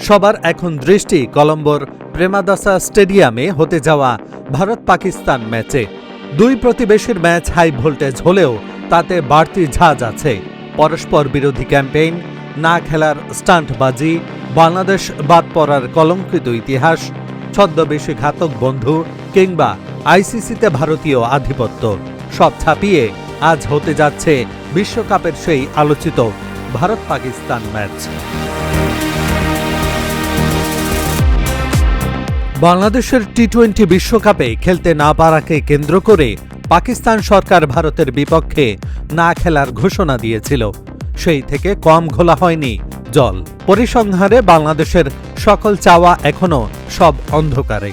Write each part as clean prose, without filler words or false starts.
সবার এখন দৃষ্টি কলম্বোর প্রেমাদাসা স্টেডিয়ামে হতে যাওয়া ভারত পাকিস্তান ম্যাচে। দুই প্রতিবেশীর ম্যাচ হাই ভোল্টেজ হলেও তাতে বাড়তি ঝাঁজ আছে। পরস্পর বিরোধী ক্যাম্পেইন, না খেলার স্টান্টবাজি, বাংলাদেশ বাদ পড়ার কলঙ্কিত ইতিহাস, ছদ্মবেশী ঘাতক বন্ধু কিংবা আইসিসিতে ভারতীয় আধিপত্য সব ছাপিয়ে আজ হতে যাচ্ছে বিশ্বকাপের সেই আলোচিত ভারত পাকিস্তান ম্যাচ। বাংলাদেশের টি-20 বিশ্বকাপে খেলতে না পারাকে কেন্দ্র করে পাকিস্তান সরকার ভারতের বিপক্ষে না খেলার ঘোষণা দিয়েছিল। সেই থেকে কম ঘোলা হয়নি জল। পরিসংহারে বাংলাদেশের সকল চাওয়া এখনো সব অন্ধকারে।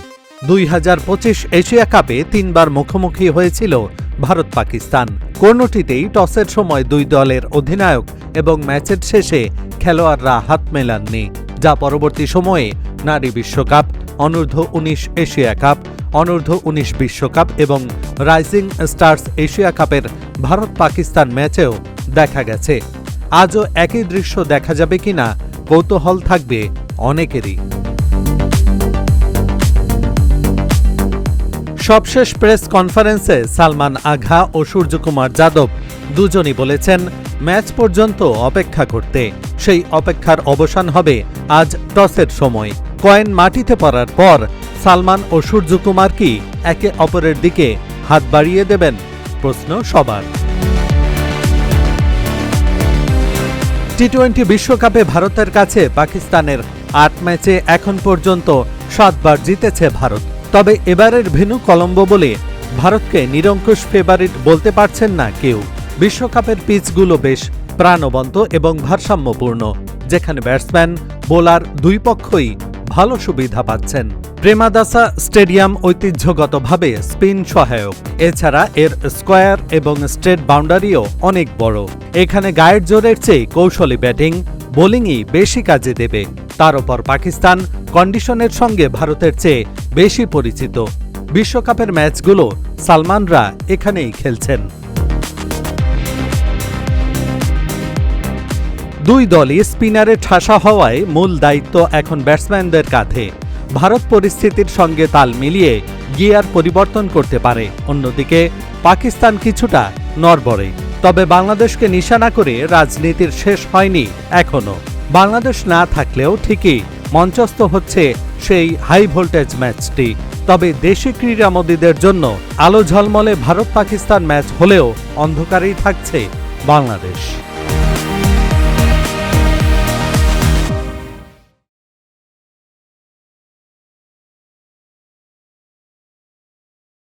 2025 এশিয়া কাপে 3 বার মুখোমুখি হয়েছিল ভারত পাকিস্তান। কোনোটিতেই টসের সময় দুই দলের অধিনায়ক এবং ম্যাচের শেষে খেলোয়াড়রা হাত মেলাননি, যা পরবর্তী সময়ে নারী বিশ্বকাপ, অনূর্ধ্ব-19 এশিয়া কাপ, অনূর্ধ্ব-19 বিশ্বকাপ এবং রাইজিং স্টার্স এশিয়া কাপের ভারত পাকিস্তান ম্যাচেও দেখা গেছে। আজও একই দৃশ্য দেখা যাবে কিনা কৌতূহল থাকবে অনেকেরই। সবশেষ প্রেস কনফারেন্সে সালমান আঘা ও সূর্যকুমার যাদব দুজনই বলেছেন ম্যাচ পর্যন্ত অপেক্ষা করতে। সেই অপেক্ষার অবসান হবে আজ টসের সময়। কয়েন মাটিতে পড়ার পর সালমান ও সূর্যকুমার কি একে অপরের দিকে হাত বাড়িয়ে দেবেন? প্রশ্ন সবার। টি-20 বিশ্বকাপে ভারতের কাছে পাকিস্তানের 8 ম্যাচে এখন পর্যন্ত 7 বার জিতেছে ভারত। তবে এবারের ভেন্যু কলম্বো বলে ভারতকে নিরঙ্কুশ ফেভারিট বলতে পারছেন না কেউ। বিশ্বকাপের পিচগুলো বেশ প্রাণবন্ত এবং ভারসাম্যপূর্ণ, যেখানে ব্যাটসম্যান, বোলার দুই পক্ষই ভালো সুবিধা পাচ্ছেন। প্রেমাদাসা স্টেডিয়াম ঐতিহ্যগতভাবে স্পিন সহায়ক। এছাড়া এর স্কোয়ার এবং স্ট্রেট বাউন্ডারিও অনেক বড়। এখানে গায়ের জোরের চেয়ে কৌশলী ব্যাটিং, বোলিংই বেশি কাজে দেবে। তার উপর পাকিস্তান কন্ডিশনের সঙ্গে ভারতের চেয়ে বেশি পরিচিত। বিশ্বকাপের ম্যাচগুলো সালমানরা এখানেই খেলছেন। দুই দলই স্পিনারে ঠাসা হওয়ায় মূল দায়িত্ব এখন ব্যাটসম্যানদের কাঁধে। ভারত পরিস্থিতির সঙ্গে তাল মিলিয়ে গিয়ার পরিবর্তন করতে পারে, অন্যদিকে পাকিস্তান কিছুটা নড়বড়ে। তবে বাংলাদেশকে নিশানা করে রাজনীতির শেষ হয়নি এখনো। বাংলাদেশ না থাকলেও ঠিকই মঞ্চস্থ হচ্ছে সেই হাই ভোল্টেজ ম্যাচটি। তবে দেশি ক্রীড়ামোদীদের জন্য আলো ঝলমলে ভারত পাকিস্তান ম্যাচ হলেও অন্ধকারেই থাকছে বাংলাদেশ।